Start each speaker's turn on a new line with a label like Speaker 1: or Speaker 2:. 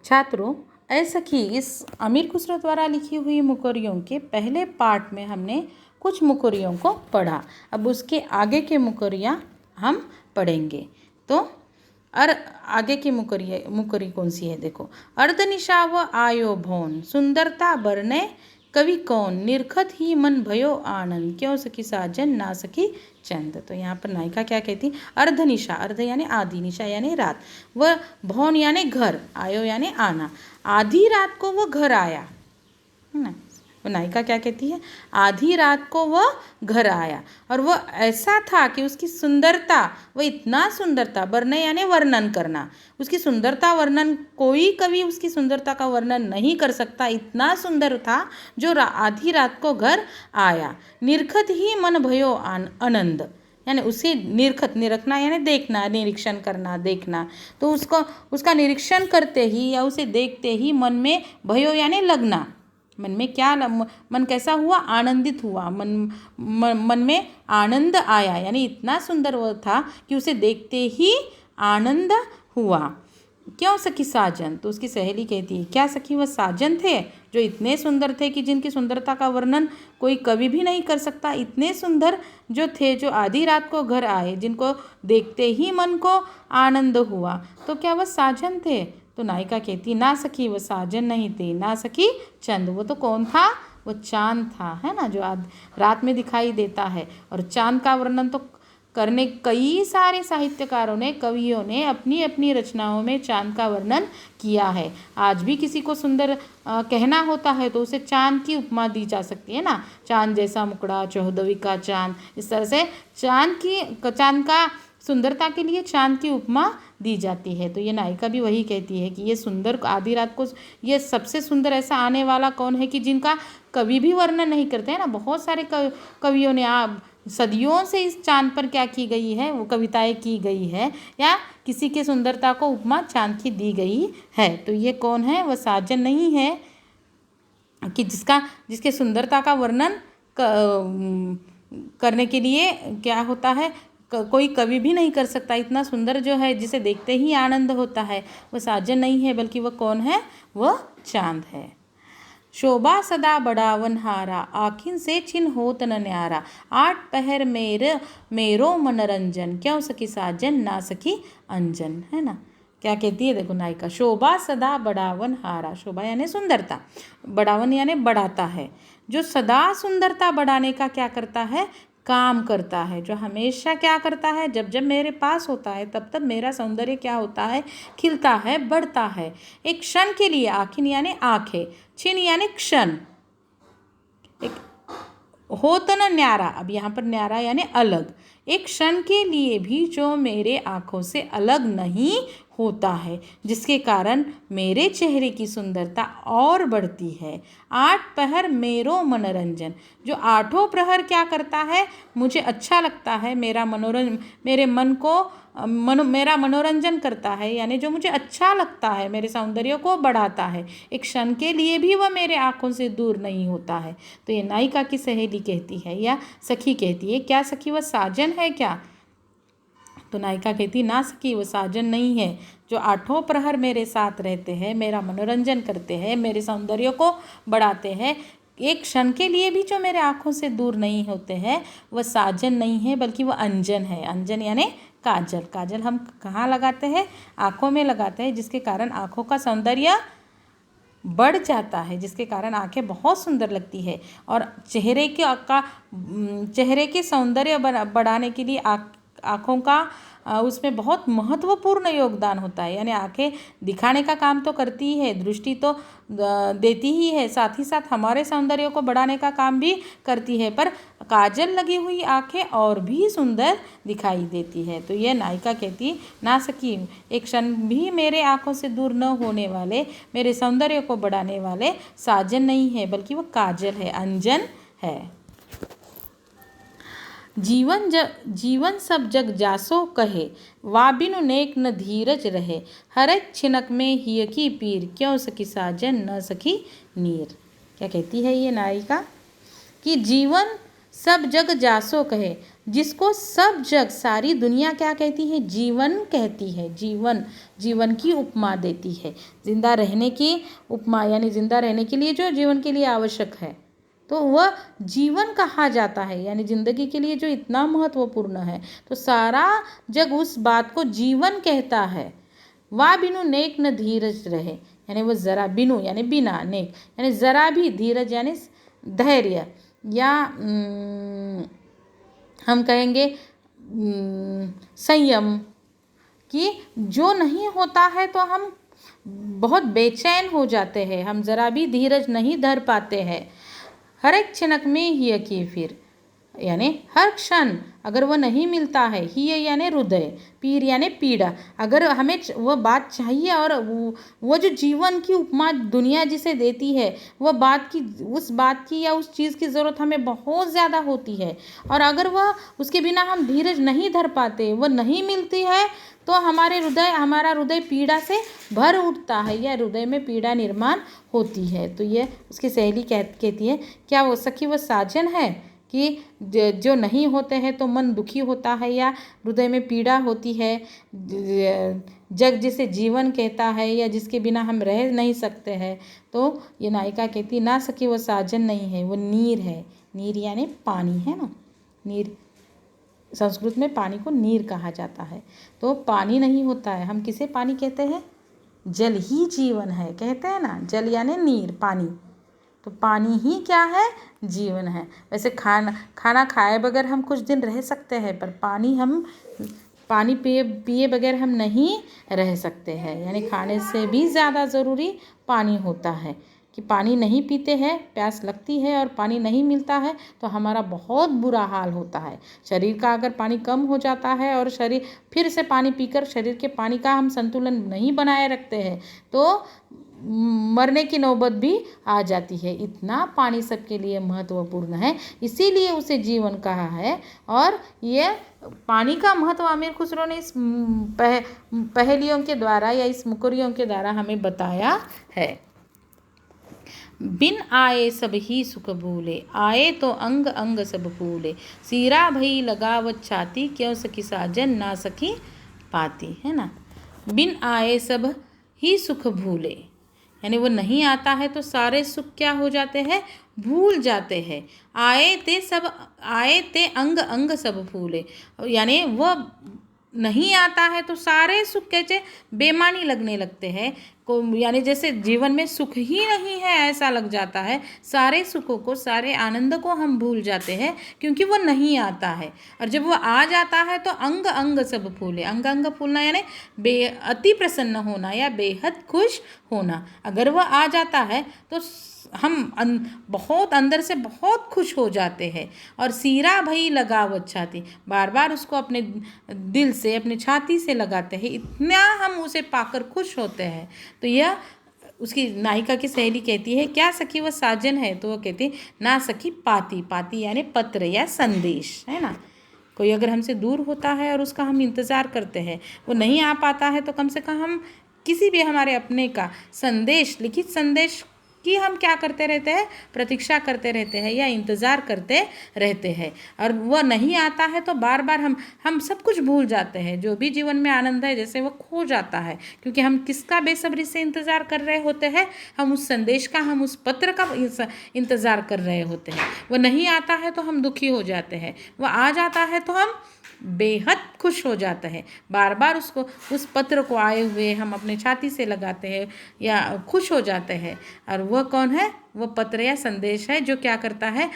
Speaker 1: छात्रों, ऐ सखी इस अमीर खुसरो द्वारा लिखी हुई मुकोरियों के पहले पार्ट में हमने कुछ मुकोरियों को पढ़ा। अब उसके आगे के मुकोरियाँ हम पढ़ेंगे। तो आगे की मुकोरी कौन सी है देखो। अर्धनिशा व आयो भौन, सुंदरता बरने कवि कौन, निरखत ही मन भयो आनंद, क्यों सखी साजन ना सखी चंद। तो यहाँ पर नायिका क्या कहती, अर्धनिशा, अर्ध यानी आधी, निशा यानी रात, वह भौन यानी घर, आयो यानी आना, आधी रात को वो घर आया, है ना। वो नायिका क्या कहती है, आधी रात को वह घर आया और वह ऐसा था कि उसकी सुंदरता, वह इतना सुंदर था, बरने यानी वर्णन करना, उसकी सुंदरता वर्णन, कोई कवि उसकी सुंदरता का वर्णन नहीं कर सकता, इतना सुंदर था जो आधी रात को घर आया। निरखत ही मन भयो आनंद, यानी उसे निरखत, निरखना यानी देखना, निरीक्षण करना, देखना, तो उसका निरीक्षण करते ही या उसे देखते ही मन में भयो यानी लगना, मन में क्या, मन कैसा हुआ, आनंदित हुआ, मन में आनंद आया, यानी इतना सुंदर वह था कि उसे देखते ही आनंद हुआ। क्यों सखी साजन, तो उसकी सहेली कहती है, क्या सखी वह साजन थे जो इतने सुंदर थे कि जिनकी सुंदरता का वर्णन कोई कवि भी नहीं कर सकता, इतने सुंदर जो थे, जो आधी रात को घर आए, जिनको देखते ही मन को आनंद हुआ, तो क्या वह साजन थे। तो नायिका कहती, ना सखी वो साजन नहीं थे, ना सखी चंद, वो तो कौन था, वो चांद था, है ना, जो रात में दिखाई देता है। और चांद का वर्णन तो करने कई सारे साहित्यकारों ने, कवियों ने अपनी अपनी रचनाओं में चांद का वर्णन किया है। आज भी किसी को सुंदर कहना होता है तो उसे चांद की उपमा दी जा सकती है ना, चांद जैसा मुखड़ा, चौदहवीं का चांद, इस तरह से चांद का सुंदरता के लिए चांद की उपमा दी जाती है। तो ये नायिका भी वही कहती है कि ये सुंदर आधी रात को, ये सबसे सुंदर ऐसा आने वाला कौन है कि जिनका कवि भी वर्णन नहीं करते हैं ना। बहुत सारे कवियों ने सदियों से इस चांद पर क्या की गई है, वो कविताएं की गई है या किसी के सुंदरता को उपमा चांद की दी गई है। तो ये कौन है, वह साजन नहीं है कि जिसके सुंदरता का वर्णन करने के लिए क्या होता है, कोई कवि भी नहीं कर सकता, इतना सुंदर जो है जिसे देखते ही आनंद होता है, वह साजन नहीं है, बल्कि वह कौन है, वह चांद है। शोभा सदा बढ़ावन हारा, आखिन से छिन होत न न्यारा, आठ पहर मेरो मनोरंजन, क्यों सखी साजन ना सखी अंजन, है ना। क्या कहती है देखो नायिका, शोभा सदा बढ़ावन हारा, शोभा यानी सुंदरता, बढ़ावन यानी बढ़ाता है, जो सदा सुंदरता बढ़ाने का क्या करता है, काम करता है, जो हमेशा क्या करता है, जब जब मेरे पास होता है तब तब मेरा सौंदर्य क्या होता है, खिलता है, बढ़ता है। एक क्षण के लिए, आखिन यानी आंखें, छिन यानी क्षण, एक होत न न्यारा, अब यहाँ पर न्यारा यानी अलग, एक क्षण के लिए भी जो मेरे आँखों से अलग नहीं होता है, जिसके कारण मेरे चेहरे की सुंदरता और बढ़ती है। आठ पहर मेरो मनोरंजन, जो आठों प्रहर क्या करता है, मुझे अच्छा लगता है, मेरा मनोरंजन करता है, यानी जो मुझे अच्छा लगता है, मेरे सौंदर्य को बढ़ाता है, एक क्षण के लिए भी वह मेरे आँखों से दूर नहीं होता है। तो ये नायिका की सहेली कहती है या सखी कहती है, क्या सखी वह साजन है क्या। तो नायिका कहती, ना सखी वो साजन नहीं है, जो आठों प्रहर मेरे साथ रहते हैं, मेरा मनोरंजन करते हैं, मेरे सौंदर्य को बढ़ाते हैं, एक क्षण के लिए भी जो मेरे आँखों से दूर नहीं होते हैं, वह साजन नहीं है, बल्कि वह अंजन है। अंजन यानी काजल, काजल हम कहाँ लगाते हैं, आँखों में लगाते हैं, जिसके कारण आँखों का सौंदर्य बढ़ जाता है, जिसके कारण आंखें बहुत सुंदर लगती है। और चेहरे के सौंदर्य बढ़ाने के लिए आँखों का उसमें बहुत महत्वपूर्ण योगदान होता है, यानी आंखें दिखाने का काम तो करती ही है, दृष्टि तो देती ही है, साथ ही साथ हमारे सौंदर्य को बढ़ाने का काम भी करती है, पर काजल लगी हुई आंखें और भी सुंदर दिखाई देती है। तो यह नायिका कहती, ना सखी एक क्षण भी मेरे आँखों से दूर न होने वाले, मेरे सौंदर्य को बढ़ाने वाले साजन नहीं है, बल्कि वह काजल है, अंजन है। जीवन सब जग जासो कहे, वा बिनु नेक न धीरज रहे, हर एक छिनक में हिय की पीर, क्यों सखी साजन न सखी नीर। क्या कहती है ये नायिका कि जीवन सब जग जासो कहे, जिसको सब जग सारी दुनिया क्या कहती है? जीवन कहती है। जीवन, जीवन की उपमा देती है। जिंदा रहने की उपमा, यानी जिंदा रहने के लिए जो जीवन के लिए आवश्यक है, तो वह जीवन कहा जाता है, यानी जिंदगी के लिए जो इतना महत्वपूर्ण है, तो सारा जग उस बात को जीवन कहता है। वाह बिनु नेक न धीरज रहे, यानी वो जरा, बिनु यानी बिना, नेक यानी जरा भी, धीरज यानी धैर्य, या हम कहेंगे संयम, कि जो नहीं होता है तो हम बहुत बेचैन हो जाते हैं, हम जरा भी धीरज नहीं धर पाते हैं। हर एक क्षणक में ही की, फिर यानी हर क्षण अगर वह नहीं मिलता है, ही यानी हृदय, पीर यानी पीड़ा, अगर हमें वह बात चाहिए और वो जो जीवन की उपमा दुनिया जिसे देती है, वह बात की, उस बात की या उस चीज़ की ज़रूरत हमें बहुत ज़्यादा होती है, और अगर वह उसके बिना हम धीरज नहीं धर पाते, वह नहीं मिलती है, तो हमारा हृदय पीड़ा से भर उठता है, या हृदय में पीड़ा निर्माण होती है। तो ये उसकी सहेली कहती है, क्या वो सखी वो साजन है कि जो नहीं होते हैं तो मन दुखी होता है या हृदय में पीड़ा होती है, जग जिसे जीवन कहता है या जिसके बिना हम रह नहीं सकते हैं। तो ये नायिका कहती, ना सखी वो साजन नहीं है, वो नीर है। नीर यानी पानी है ना, नीर, संस्कृत में पानी को नीर कहा जाता है। तो पानी नहीं होता है, हम किसे पानी कहते हैं? जल ही जीवन है, कहते हैं ना, जल यानी नीर, पानी। तो पानी ही क्या है? जीवन है। वैसे खाना खाए बगैर हम कुछ दिन रह सकते हैं, पर पानी पिए बगैर हम नहीं रह सकते हैं, यानी खाने से भी ज़्यादा ज़रूरी पानी होता है, कि पानी नहीं पीते हैं, प्यास लगती है और पानी नहीं मिलता है तो हमारा बहुत बुरा हाल होता है। शरीर का अगर पानी कम हो जाता है और शरीर फिर से पानी पीकर शरीर के पानी का हम संतुलन नहीं बनाए रखते हैं, तो मरने की नौबत भी आ जाती है। इतना पानी सबके लिए महत्वपूर्ण है, इसीलिए उसे जीवन कहा है। और ये पानी का महत्व अमीर खुसरो ने इस पहेलियों के द्वारा या इस मुकुरियों के द्वारा हमें बताया है। बिन आए सब ही सुख भूले, आए तो अंग अंग सब फूले, सीरा भई लगावत छाती, क्यों सखी साजन ना सखी पाती, है ना। बिन आए सब ही सुख भूले, यानी वो नहीं आता है तो सारे सुख क्या हो जाते हैं? भूल जाते हैं। आए ते अंग अंग सब फूले, यानी वो नहीं आता है तो सारे सुख कैसे बेमानी लगने लगते हैं, यानी जैसे जीवन में सुख ही नहीं है ऐसा लग जाता है। सारे सुखों को, सारे आनंद को हम भूल जाते हैं क्योंकि वो नहीं आता है। और जब वो आ जाता है तो अंग अंग सब फूले, अंग अंग फूलना यानी अति प्रसन्न होना या बेहद खुश होना। अगर वह आ जाता है तो हम बहुत अंदर से बहुत खुश हो जाते हैं। और सीरा भई लगावत छाती, बार बार उसको अपने दिल से, अपने छाती से लगाते हैं, इतना हम उसे पाकर खुश होते हैं। तो यह उसकी नायिका की सहेली कहती है, क्या सखी वो साजन है? तो वो कहती है, ना सखी पाती, पाती यानी पत्र या संदेश, है ना। कोई अगर हमसे दूर होता है और उसका हम इंतज़ार करते हैं, वो नहीं आ पाता है, तो कम से कम हम किसी भी हमारे अपने का संदेश, लिखित संदेश कि हम क्या करते रहते हैं? प्रतीक्षा करते रहते हैं या इंतज़ार करते रहते हैं। और वह नहीं आता है तो बार बार हम सब कुछ भूल जाते हैं, जो भी जीवन में आनंद है जैसे वो खो जाता है, क्योंकि हम किसका बेसब्री से इंतज़ार कर रहे होते हैं? हम उस संदेश का, हम उस पत्र का इंतज़ार कर रहे होते हैं। वह नहीं आता है तो हम दुखी हो जाते हैं, वह आ जाता है तो हम बेहद खुश हो जाता है। बार बार उसको, उस पत्र को आए हुए हम अपने छाती से लगाते हैं या खुश हो जाते हैं। और वह कौन है? वह पत्र या संदेश है जो क्या करता है?